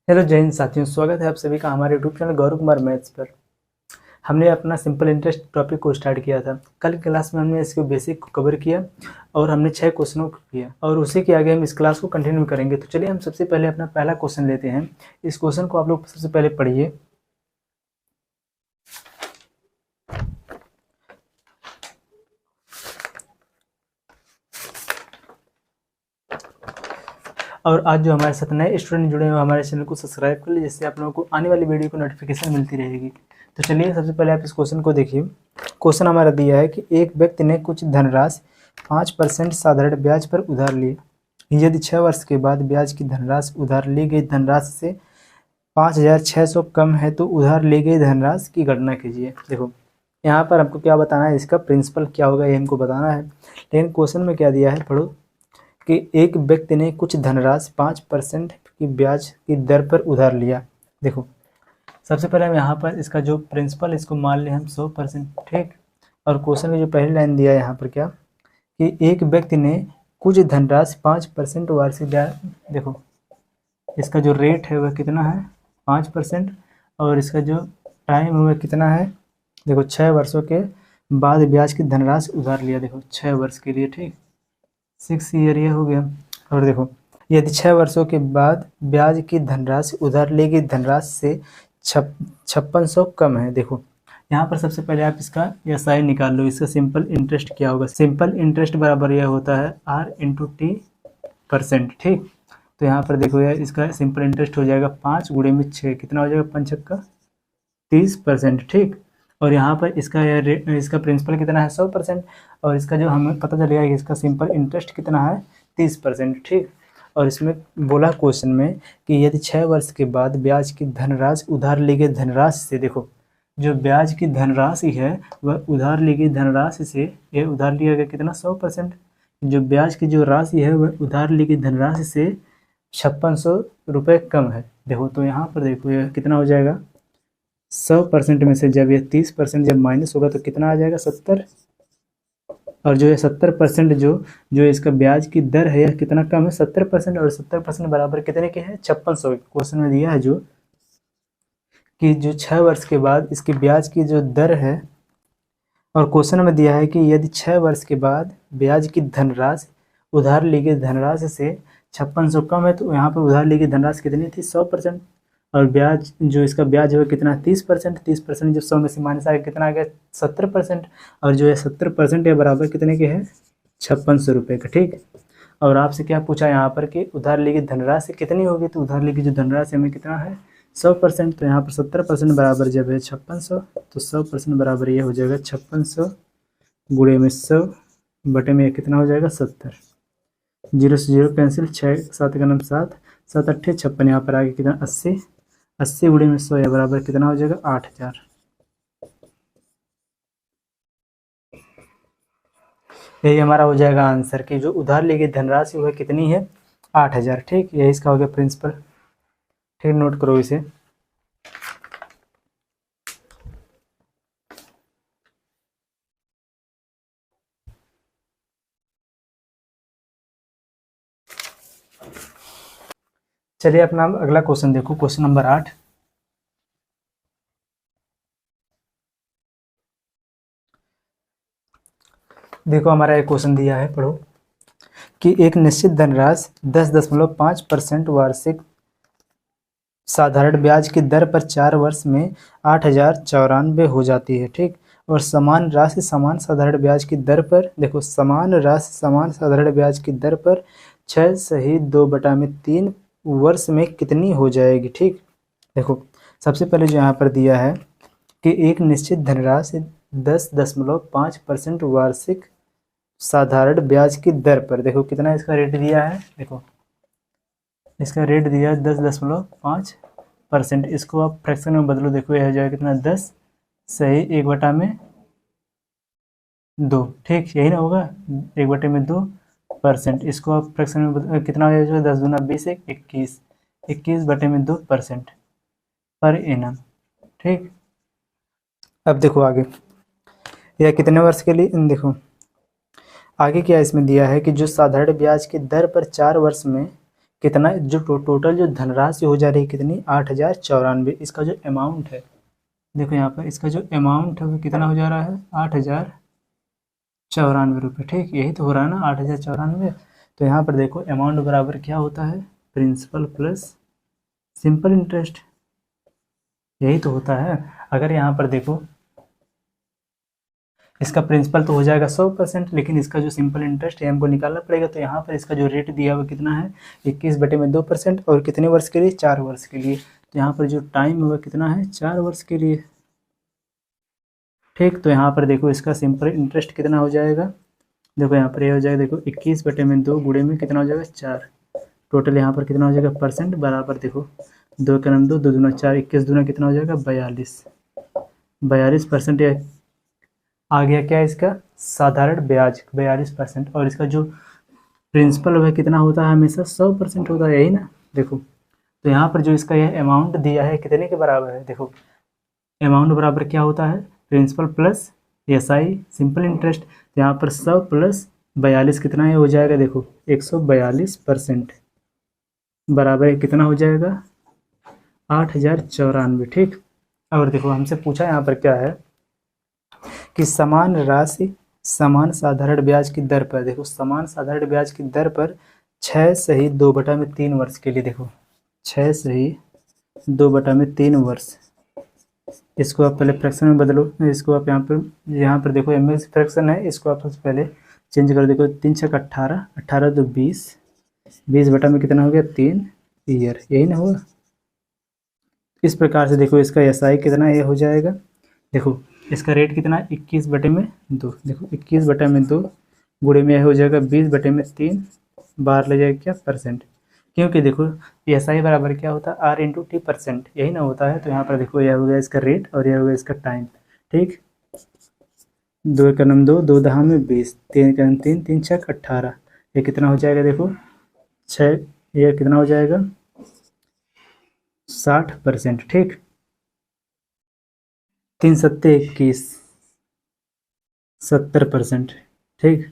Hello जय हिंद साथियों, स्वागत है आप सभी का हमारे YouTube channel Gaurav Kumar maths पर। हमने अपना सिंपल इंटरेस्ट टॉपिक को स्टार्ट किया था। कल की क्लास में हमने इसके बेसिक को कवर किया और हमने 6 क्वेश्चनों को किया और उसी के आगे हम इस क्लास को कंटिन्यू करेंगे। तो चलिए हम सबसे पहले अपना पहला क्वेश्चन लेते हैं। इस क्वेश्चन को आप लोग सबसे पहले पढ़िए। और आज जो हमारे साथ नए स्टूडेंट जुड़े हैं हमारे चैनल को सब्सक्राइब कर लीजिए, जिससे आप लोगों को आने वाली वीडियो को नोटिफिकेशन मिलती रहेगी। तो चलिए सबसे पहले आप इस क्वेश्चन को देखिए। क्वेश्चन हमारा दिया है कि एक व्यक्ति ने कुछ धनराशि 5% साधारण ब्याज पर उधार ली। यदि 6 वर्ष के बाद ब्याज की धनराशि उधार ली गई धनराशि से 5,600 कम है तो उधार ली गई धनराशि की गणना कीजिए। देखो यहाँ पर हमको क्या बताना है, इसका प्रिंसिपल क्या होगा ये हमको बताना है। लेकिन क्वेश्चन में क्या दिया है, पढ़ो कि एक व्यक्ति ने कुछ धनराशि 5% की ब्याज की दर पर उधार लिया। देखो सबसे पहले हम यहाँ पर इसका जो प्रिंसिपल इसको मान लें हम 100%, ठीक। और क्वेश्चन में जो पहली लाइन दिया है यहाँ पर क्या कि एक व्यक्ति ने कुछ धनराशि 5% वार्षिक ब्याज। देखो इसका जो रेट है वह कितना है 5% और इसका जो टाइम है वह कितना है, देखो 6 वर्षों के बाद ब्याज की धनराशि उधार लिया। देखो 6 वर्ष के लिए, ठीक, 6 ईयर ये हो गया। और देखो यदि 6 वर्षों के बाद ब्याज की धनराशि उधार ली गई धनराशि से 5600 कम है। देखो यहाँ पर सबसे पहले आप इसका SI निकाल लो। इसका सिंपल इंटरेस्ट क्या होगा, सिंपल इंटरेस्ट बराबर यह होता है R/T%, ठीक। तो यहाँ पर देखो यार इसका सिंपल इंटरेस्ट हो जाएगा 5 गुणे में 6, कितना हो जाएगा 5 का 30%, ठीक। और यहाँ पर इसका प्रिंसिपल कितना है 100% और इसका जो हमें पता चलेगा कि इसका सिंपल इंटरेस्ट कितना है 30%, ठीक। और इसमें बोला क्वेश्चन में कि यदि 6 वर्ष के बाद ब्याज की धनराशि उधार ली गई धनराशि से, देखो जो ब्याज की धनराशि है वह उधार ली गई धनराशि से, ये उधार लिया गया कितना 100%, जो ब्याज की जो राशि है वह उधार ली गई धनराशि से 5600 रुपये कम है। देखो तो यहाँ पर देखो यह कितना हो जाएगा 100% में से जब ये 30% जब माइनस होगा तो कितना आ जाएगा 70। और जो है 70% जो इसका ब्याज की दर है यह कितना कम है 70%, और 70% बराबर कितने के हैं 5600। क्वेश्चन में दिया है जो कि जो 6 वर्ष के बाद इसकी ब्याज की जो दर है, और क्वेश्चन में दिया है कि यदि 6 वर्ष के बाद ब्याज की धनराशि उधार ली गई धनराशि से 5600 कम है तो यहाँ पर उधार ली गई धनराशि कितनी थी 100%, और ब्याज जो इसका ब्याज है वो कितना 30%, 30% जब 100 में से माइनस आ गया कितना आ गया 70%, और जो है 70% या बराबर कितने के हैं 5600 रुपये का, ठीक। और आपसे क्या पूछा यहाँ पर कि उधार ली गई धनराशि कितनी होगी, तो उधार ली गई जो धनराशि हमें कितना है 100%, तो यहाँ पर 70% बराबर जब है 5600 तो 100% बराबर ये हो जाएगा 5600 गुणे में 100 बटे में कितना हो जाएगा 70। 0 से 0 कैंसिल, 6 7 का नाम 7, 7 8 56, यहाँ पर आगे कितना 80, 80 गुणे में 100 या बराबर कितना हो जाएगा 8000। यही हमारा हो जाएगा आंसर कि जो उधार ली गई धनराशि वह कितनी है 8000, ठीक। यही इसका हो गया प्रिंसिपल, ठीक, नोट करो इसे। चलिए अपना अगला क्वेश्चन देखो, क्वेश्चन नंबर 8। देखो हमारा एक क्वेश्चन दिया है, पढ़ो कि एक निश्चित धनराशि 10.5% वार्षिक साधारण ब्याज की दर पर 4 वर्ष में 8094 हो जाती है, ठीक। और समान राशि समान साधारण ब्याज की दर पर, देखो समान राशि समान साधारण ब्याज की दर पर 6/2/3 वर्ष में कितनी हो जाएगी, ठीक। देखो सबसे पहले जो यहाँ पर दिया है कि एक निश्चित धनराशि 10.5% वार्षिक साधारण ब्याज की दर पर, देखो कितना इसका रेट दिया है, देखो इसका रेट दिया है 10.5%। इसको आप फ्रैक्शन में बदलो, देखो यह हो जाएगा कितना 10 सही 1/2, ठीक, यही ना होगा 1/2%। इसको आप फ्रैक्शन में कितना हो जाएगा 10 दूना 20 21, 21/2% पर एनम, ठीक। अब देखो आगे यह कितने वर्ष के लिए, देखो आगे क्या इसमें दिया है कि जो साधारण ब्याज की दर पर 4 वर्ष में कितना जो टोटल जो धनराशि हो जा रही है कितनी 8,094। इसका जो अमाउंट है देखो यहाँ पर इसका जो अमाउंट है वो कितना हो जा रहा है 8,094 रुपये। ठीक, यही तो हो रहा है ना 8,094। तो यहाँ पर देखो अमाउंट बराबर क्या होता है प्रिंसिपल प्लस सिंपल इंटरेस्ट, यही तो होता है। अगर यहाँ पर देखो इसका प्रिंसिपल तो हो जाएगा 100%, लेकिन इसका जो सिंपल इंटरेस्ट है हमको निकालना पड़ेगा। तो यहाँ पर इसका जो रेट दिया हुआ कितना है 21/2% और कितने वर्ष के लिए 4 वर्ष के लिए। तो यहाँ पर जो टाइम होगा कितना है 4 वर्ष के लिए। ठीक, तो यहाँ पर देखो इसका सिंपल इंटरेस्ट कितना हो जाएगा, देखो यहाँ पर ये हो जाएगा देखो 21/2 गुणे में कितना हो जाएगा 4। टोटल यहाँ पर कितना हो जाएगा परसेंट बराबर देखो 2 का नाम 2, 2 दूना 4, 21 दूना कितना हो जाएगा 42%। ये आ गया क्या इसका साधारण ब्याज 42%। और इसका जो प्रिंसिपल वह कितना होता है हमेशा 100% होता है, यही ना। देखो तो यहाँ पर जो इसका यह अमाउंट दिया है कितने के बराबर है, देखो अमाउंट बराबर क्या होता है principal plus SI simple interest. यहाँ पर 100 प्लस 42 कितना है हो जाएगा देखो 142% बराबर कितना हो जाएगा 8,094। ठीक, और देखो हमसे पूछा यहाँ पर क्या है कि समान राशि समान साधारण ब्याज की दर पर, देखो समान साधारण ब्याज की दर पर 6 सही 2/3 वर्ष के लिए, देखो 6 सही 2/3 वर्ष। इसको आप पहले फ्रैक्शन में बदलो, इसको आप यहाँ पर देखो MX फ्रैक्शन है, इसको आप सबसे पहले चेंज कर देखो 3 छक 18, 18 तो 20, 20 बटा में कितना हो गया 3 ईयर, यही ना होगा। इस प्रकार से देखो इसका SI कितना ये हो जाएगा, देखो इसका रेट कितना 21/2, देखो 21/2 गुणे में यह हो जाएगा 20/3 बार ले जाएगा क्या परसेंट, क्योंकि देखो SI बराबर क्या होता है R/T%, यही ना होता है। तो यहाँ पर देखो यह हो गया इसका रेट और यह हो गया इसका टाइम। ठीक, 2 का नाम 2, 2 दहा में 20, 3 का नाम 3, 3 छक 18, ये कितना हो जाएगा देखो 6, ये कितना हो जाएगा 60%। ठीक, 3 सत्ते 21, 70%। ठीक,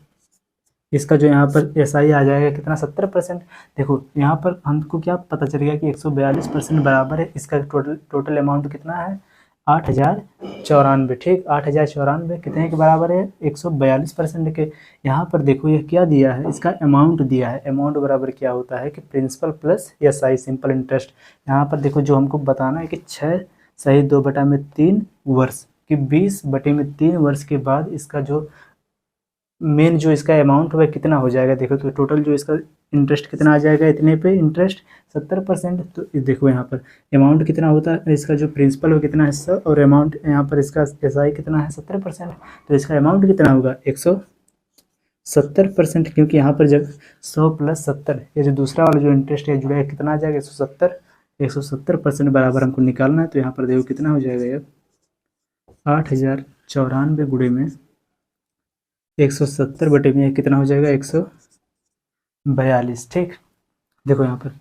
इसका जो यहाँ पर SI आ जाएगा कितना 70%। देखो यहाँ पर हमको क्या पता चल गया कि 142% बराबर है इसका टोटल अमाउंट कितना है 8,094। ठीक, 8,094 कितने के बराबर है 142% के। यहाँ पर देखो ये क्या दिया है इसका अमाउंट दिया है, अमाउंट बराबर क्या होता है कि principal plus SI simple interest. यहाँ पर देखो जो हमको बताना है कि 6 सही 2/3 वर्ष कि 20/3 वर्ष के बाद इसका जो मेन जो इसका अमाउंट वह कितना हो जाएगा। देखो तो टोटल जो इसका इंटरेस्ट कितना आ जाएगा इतने पे इंटरेस्ट 70%। तो देखो यहाँ पर अमाउंट कितना होता है इसका जो प्रिंसिपल वो कितना है 100 और अमाउंट यहाँ पर इसका SI कितना है 70%। तो इसका अमाउंट कितना होगा 170%, क्योंकि यहाँ पर जब 100 + 70 ये जो दूसरा वाला जो इंटरेस्ट है जुड़ा है कितना आ जाएगा 170% बराबर हमको निकालना है। तो यहाँ पर देखो कितना हो जाएगा ये 8,094 गुणे में 170 बटे में कितना हो जाएगा 142। ठीक, देखो यहाँ पर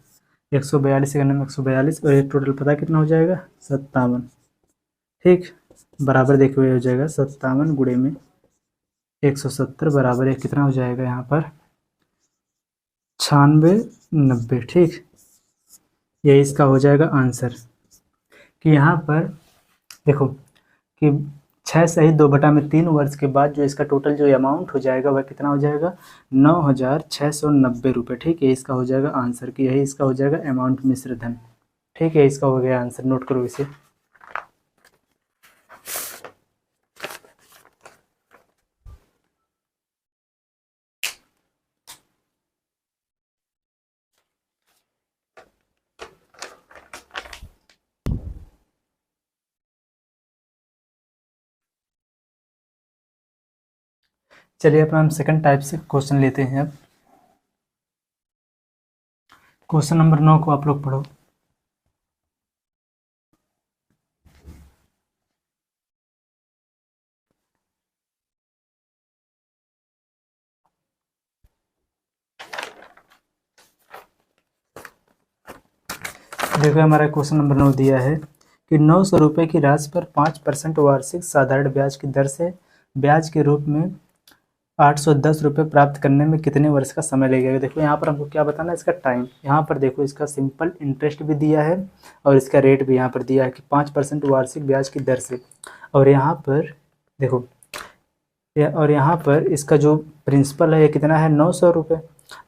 142 का नाम 142 और एक टोटल पता कितना हो जाएगा 57। ठीक, बराबर देखो ये हो जाएगा 57 गुणे में 170 बराबर ये कितना हो जाएगा यहाँ पर 9690। ठीक, ये इसका हो जाएगा आंसर कि यहाँ पर देखो कि 6 सही 2/3 वर्ष के बाद जो इसका टोटल जो अमाउंट हो जाएगा वह कितना हो जाएगा 9,690 रुपये। ठीक है, इसका हो जाएगा आंसर कि यही इसका हो जाएगा अमाउंट मिश्र धन। ठीक है, इसका हो गया आंसर, नोट करो इसे। चलिए अपना हम सेकंड टाइप से क्वेश्चन लेते हैं। अब क्वेश्चन नंबर 9 को आप लोग पढ़ो। देखो हमारा क्वेश्चन नंबर 9 दिया है कि 900 रुपये की राशि पर 5% वार्षिक साधारण ब्याज की दर से ब्याज के रूप में 810 रुपये प्राप्त करने में कितने वर्ष का समय लगेगा। देखो यहाँ पर हमको क्या बताना है, इसका टाइम। यहाँ पर देखो इसका सिंपल इंटरेस्ट भी दिया है और इसका रेट भी यहाँ पर दिया है कि 5% वार्षिक ब्याज की दर से। और यहाँ पर देखो और यहाँ पर इसका जो प्रिंसिपल है ये कितना है, 900 रुपये।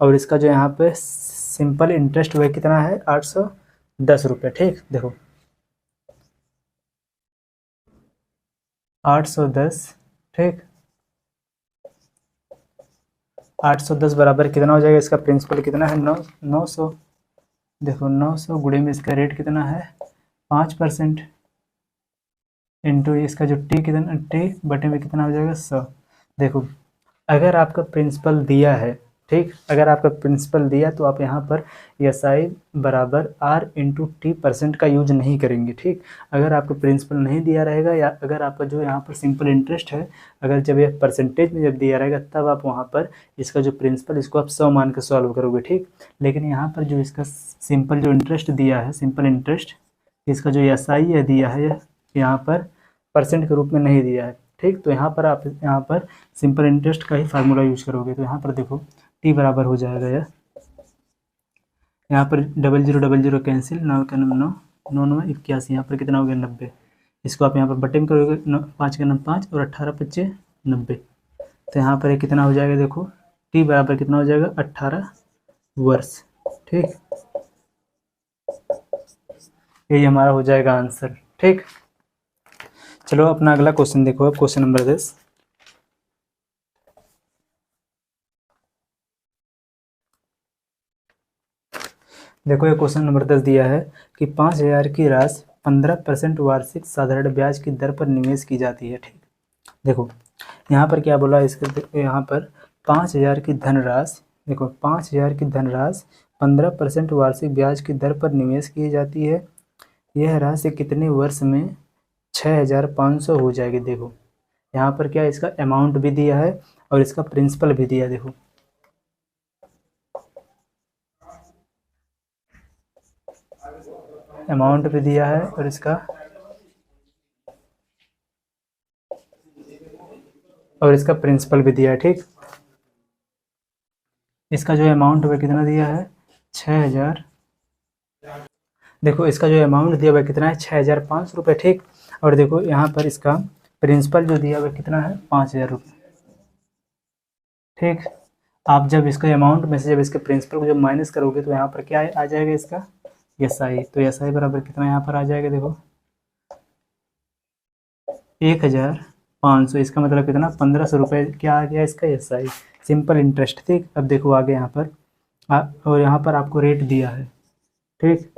और इसका जो यहाँ पे सिंपल इंटरेस्ट वह कितना है, 810 रुपये। ठीक, देखो 810, ठीक 810 बराबर कितना हो जाएगा, इसका प्रिंसिपल कितना है, 900। देखो 900 गुणे में इसका रेट कितना है, 5% इंटू इसका जो टी कितना, टी बटे में कितना हो जाएगा, 100। देखो अगर आपका प्रिंसिपल दिया है, ठीक, अगर आपका प्रिंसिपल दिया तो आप यहाँ पर एस आई बराबर आर इंटू टी परसेंट का यूज नहीं करेंगे। ठीक, अगर आपका प्रिंसिपल नहीं दिया रहेगा या अगर आपका जो यहाँ पर सिंपल इंटरेस्ट है, अगर जब यह परसेंटेज में जब दिया रहेगा तब आप वहाँ पर इसका जो प्रिंसिपल इसको आप 100 मान के सॉल्व करोगे। ठीक, लेकिन यहाँ पर जो इसका सिंपल जो इंटरेस्ट दिया है, सिंपल इंटरेस्ट, इसका जो एस आई है दिया है, यहाँ पर परसेंट के रूप में नहीं दिया है। ठीक, तो यहाँ पर आप यहाँ पर सिंपल इंटरेस्ट का ही फार्मूला यूज करोगे। तो यहाँ पर देखो टी बराबर हो जाएगा यह, यहाँ पर 0000 कैंसिल, 9 का 9 9 9 81, यहाँ पर कितना हो गया, 90। इसको आप यहाँ पर बटे में करोगे, 5 का 5 और 18 25 90। तो यहाँ पर कितना हो जाएगा, देखो टी बराबर कितना हो जाएगा, 18 वर्ष। ठीक, यही हमारा हो जाएगा आंसर। ठीक, चलो अपना अगला क्वेश्चन देखो, अब क्वेश्चन नंबर 10। देखो ये क्वेश्चन नंबर 10 दिया है कि 5000 की राशि 15% वार्षिक साधारण ब्याज की दर पर निवेश की जाती है। ठीक, देखो यहाँ पर क्या बोला, इसके यहाँ पर 5000 की धनराशि, देखो 5000 की धनराशि 15% वार्षिक ब्याज की दर पर निवेश की जाती है। यह राशि कितने वर्ष में 6500 हो जाएगी। देखो यहाँ पर क्या इसका अमाउंट भी दिया है और इसका प्रिंसिपल भी दिया है। देखो अमाउंट भी दिया है और इसका प्रिंसिपल भी दिया है। ठीक, इसका जो अमाउंट है कितना दिया है, 6000। देखो इसका जो अमाउंट दिया हुआ कितना है, 6500 रुपये। ठीक, और देखो यहाँ पर इसका प्रिंसिपल जो दिया हुआ कितना है, 5000 रुपये। ठीक, आप जब इसका अमाउंट में से जब इसके प्रिंसिपल को जब माइनस करोगे तो यहाँ पर क्या आ जाएगा, इसका एस आई। तो एस आई बराबर कितना यहाँ पर आ जाएगा, देखो 1500। इसका मतलब कितना, 1500 रुपये क्या आ गया इसका एस आई, सिंपल इंटरेस्ट। ठीक, अब देखो आगे यहाँ पर और यहाँ पर आपको रेट दिया है। ठीक,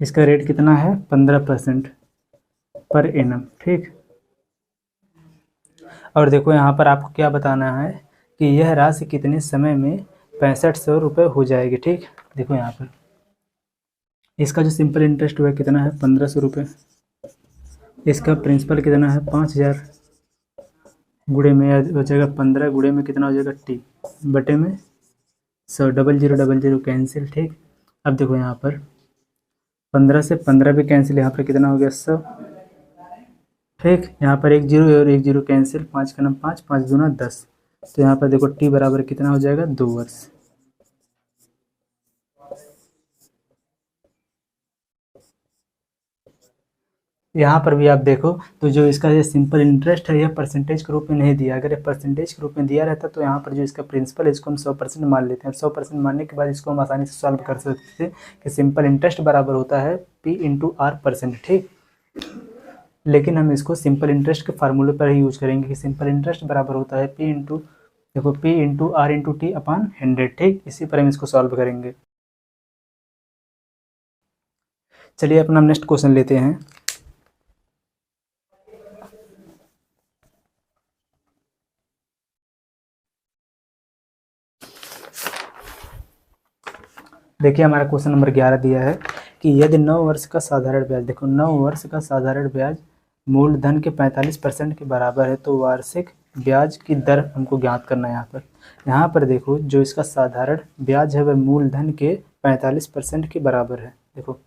इसका रेट कितना है, 15% पर एनम। ठीक, और देखो यहाँ पर आपको क्या बताना है कि यह राशि कितने समय में 6500 रुपये हो जाएगी। ठीक, देखो यहाँ पर इसका जो सिंपल इंटरेस्ट हुआ कितना है, 1500 रुपये। इसका प्रिंसिपल कितना है, 5000 गुणे में हो जाएगा 15 गुणे में कितना हो जाएगा, टी बटे में 100, 0000 कैंसिल। ठीक, अब देखो यहाँ पर 15 से 15 भी कैंसिल, यहाँ पर कितना हो गया, 100। ठीक, यहाँ पर 1 0 और 1 0 कैंसिल, 5 का 5, 5 दूना 10। तो यहाँ पर देखो टी बराबर कितना हो जाएगा, 2 वर्ष। यहाँ पर भी आप देखो तो जो इसका ये सिंपल इंटरेस्ट है यह परसेंटेज के रूप में नहीं दिया। अगर ये परसेंटेज के रूप में दिया रहता तो यहाँ पर जो इसका प्रिंसिपल है इसको हम 100% मान लेते हैं। 100% मानने के बाद इसको हम आसानी से सॉल्व कर सकते थे कि सिंपल इंटरेस्ट बराबर होता है पी इंटू आर परसेंट। ठीक, लेकिन हम इसको सिंपल इंटरेस्ट के फार्मूले पर ही यूज करेंगे कि सिंपल इंटरेस्ट बराबर होता है पी इंटू, देखो P into R into T upon 100। ठीक, इसी पर हम इसको सॉल्व करेंगे। चलिए अपना नेक्स्ट क्वेश्चन लेते हैं। देखिए हमारा क्वेश्चन नंबर 11 दिया है कि यदि 9 वर्ष का साधारण ब्याज, देखो 9 वर्ष का साधारण ब्याज मूलधन के 45% के बराबर है तो वार्षिक ब्याज की दर हमको ज्ञात करना है। यहाँ पर देखो जो इसका साधारण ब्याज है वह मूलधन के 45% के बराबर है। देखो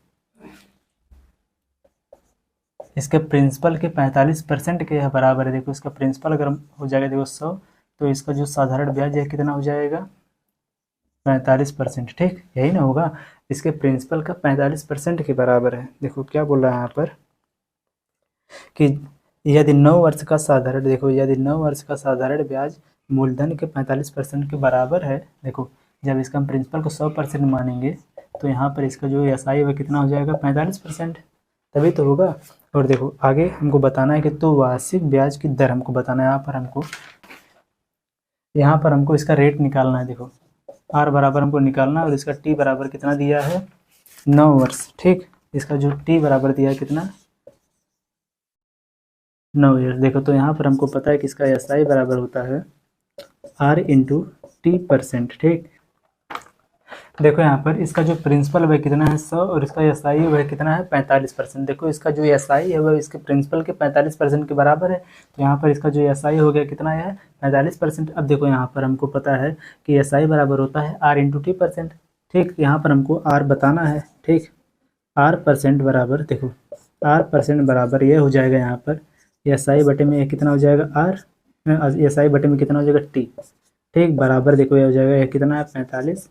इसके प्रिंसिपल के 45% के बराबर है। देखो इसका प्रिंसिपल अगर हो जाएगा देखो 100, तो इसका जो साधारण ब्याज है कितना हो जाएगा 45%। ठीक, यही ना होगा, इसके प्रिंसिपल का 45% के बराबर है। देखो क्या बोल रहा है यहाँ पर कि यदि 9 वर्ष का साधारण, देखो यदि 9 वर्ष का साधारण ब्याज मूलधन के 45% के बराबर है, देखो जब इसका हम प्रिंसिपल को 100% मानेंगे तो यहाँ पर इसका जो एस आई है कितना हो जाएगा 45%, तभी तो होगा। और देखो आगे हमको बताना है कि तो वार्षिक ब्याज की दर हमको बताना है। यहाँ पर हमको इसका रेट निकालना है। देखो आर बराबर हमको निकालना है और इसका टी बराबर कितना दिया है 9 वर्ष। ठीक, इसका जो टी बराबर दिया है कितना 9 ईयर। देखो तो यहाँ पर हमको पता है कि इसका एस आई बराबर होता है आर इंटू टी %। ठीक, देखो यहाँ पर इसका जो प्रिंसिपल वह कितना है 100 और इसका एस आई वह कितना है 45%। देखो इसका जो एस आई है वह इसके प्रिंसिपल के 45% के बराबर है, तो यहाँ पर इसका जो एस आई हो गया कितना है 45%। अब देखो यहाँ पर हमको पता है कि एस आई बराबर होता है आर इंटू टी %। ठीक, यहाँ पर हमको आर बताना है। ठीक, आर % बराबर, देखो आर % बराबर ये हो जाएगा यहाँ पर एस आई बटे में कितना हो जाएगा आर, एस आई बटे में कितना हो जाएगा टी। ठीक, बराबर देखो ये हो जाएगा ये कितना है 45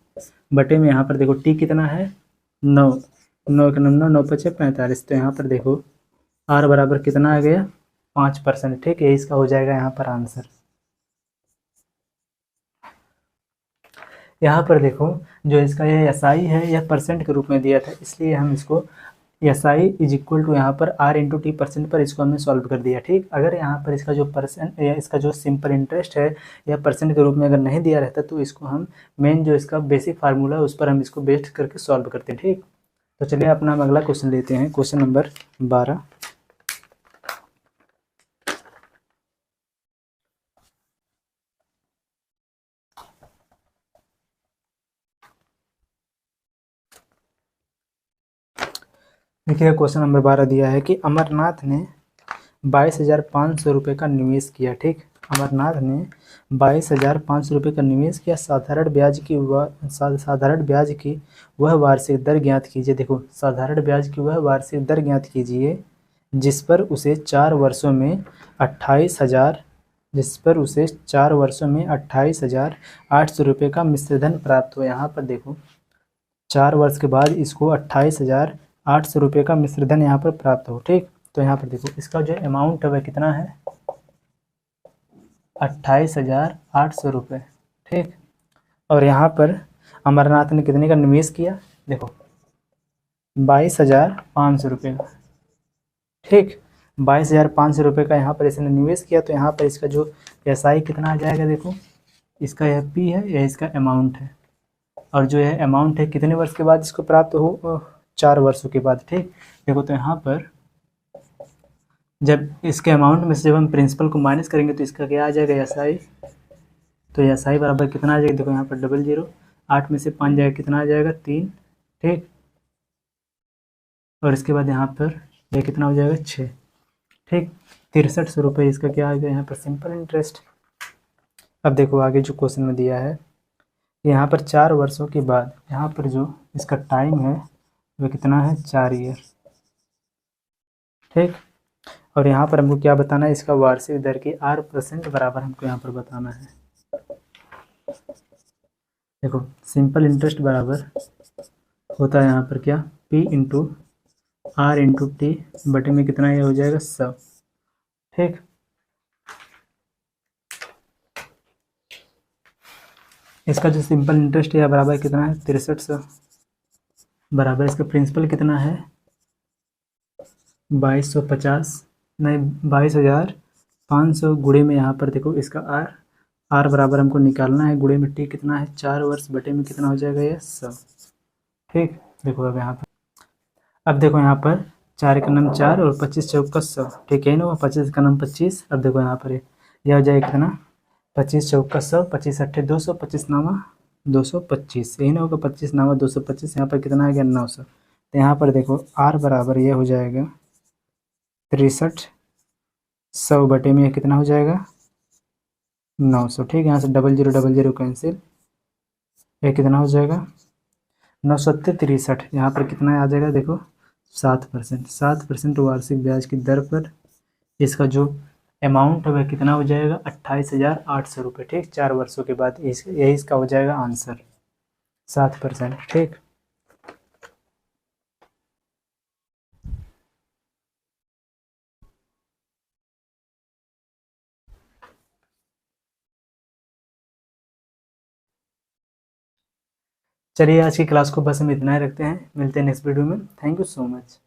बटे में यहाँ पर देखो टी कितना है 9, 9 के 9 9 5 45। तो यहाँ पर देखो आर बराबर कितना आ गया 5%। ठीक है, इसका हो जाएगा यहाँ पर आंसर। यहाँ पर देखो जो इसका ये एस आई है यह % के रूप में दिया था, इसलिए हम इसको S I is equal to यहाँ पर आर इंटू टी % पर इसको हमने सॉल्व कर दिया। ठीक, अगर यहाँ पर इसका जो % या इसका जो सिंपल इंटरेस्ट है या % के रूप में अगर नहीं दिया रहता तो इसको हम मेन जो इसका बेसिक फार्मूला है उस पर हम इसको बेस्ड करके सॉल्व करते हैं। ठीक, तो चलिए अपना हम अगला क्वेश्चन लेते हैं, क्वेश्चन नंबर 12। देखिए क्वेश्चन नंबर 12 दिया है कि अमरनाथ ने 22,500 रुपये का निवेश किया। ठीक, अमरनाथ ने 22,500 रुपये का निवेश किया। साधारण ब्याज की वह वार्षिक दर ज्ञात कीजिए। देखो साधारण ब्याज की वह वार्षिक दर ज्ञात कीजिए जिस पर उसे 4 वर्षों में 28,800 रुपये का मिश्रधन प्राप्त हो। यहाँ पर देखो 4 वर्ष के बाद इसको 28,800 रुपये का मिश्रधन यहाँ पर प्राप्त हो। ठीक, तो यहाँ पर देखो इसका जो अमाउंट है वह कितना है 28,800 रुपये। ठीक, और यहाँ पर अमरनाथ ने कितने का निवेश किया, देखो 22,500 रुपये का। ठीक, 22,500 रुपये का यहाँ पर इसने निवेश किया, तो यहाँ पर इसका जो एस आई कितना आ जाएगा, देखो इसका यह पी है, यह इसका अमाउंट है, और जो यह अमाउंट है कितने वर्ष के बाद इसको प्राप्त हो 4 वर्षों के बाद। ठीक, देखो तो यहाँ पर जब इसके अमाउंट में से जब हम प्रिंसिपल को माइनस करेंगे तो इसका क्या आ जाएगा एस आई, तो एस आई बराबर कितना आ जाएगा, देखो यहाँ पर 00, 8 में से 5 जाएगा कितना आ जाएगा 3। ठीक, और इसके बाद यहाँ पर यह कितना हो जाएगा 6। ठीक, 6300 रुपये इसका क्या आ गया यहाँ पर सिंपल इंटरेस्ट। अब देखो आगे जो क्वेश्चन में दिया है यहाँ पर 4 वर्षों के बाद यहाँ पर जो इसका टाइम है वह कितना है 4 ईयर। ठीक, और यहाँ पर हमको क्या बताना है, इसका वार्षिक दर की R% बराबर हमको यहाँ पर बताना है। देखो सिंपल इंटरेस्ट बराबर होता है यहाँ पर क्या P into R into T बटे में कितना ये हो जाएगा 100। ठीक, इसका जो सिंपल इंटरेस्ट है बराबर कितना है 6300, बराबर इसका प्रिंसिपल कितना है 2250, नहीं 22,500 गुणे में यहाँ पर देखो इसका आर बराबर हमको निकालना है, गुणे में टी कितना है 4 वर्ष बटे में कितना हो जाएगा ये 100। ठीक, देखो अब यहाँ पर, अब देखो यहाँ पर 4 का नम 4 और 25 चौका 100। ठीक है ना, 25 का नम 25। अब देखो यहाँ पर यह हो जाएगा कितना 25 चौका 100, 25 अट्ठे 200, 25 नामा 225, यही ना होगा 25 नामा 225, यहाँ पर कितना आ गया 900। तो यहाँ पर देखो आर बराबर ये हो जाएगा 6300 बटे में कितना हो जाएगा 900। ठीक है, यहाँ से 0000 कैंसिल, ये कितना हो जाएगा 9 7 63, यहाँ पर कितना आ जाएगा देखो 7%। 7% वार्षिक ब्याज की दर पर इसका जो अमाउंट है वह कितना हो जाएगा? 28,800 रुपये। ठीक, 4 वर्षों के बाद यही इसका हो जाएगा आंसर, 7%। ठीक, चलिए आज की क्लास को बस हम इतना ही रखते हैं, मिलते हैं नेक्स्ट वीडियो में। Thank you so much.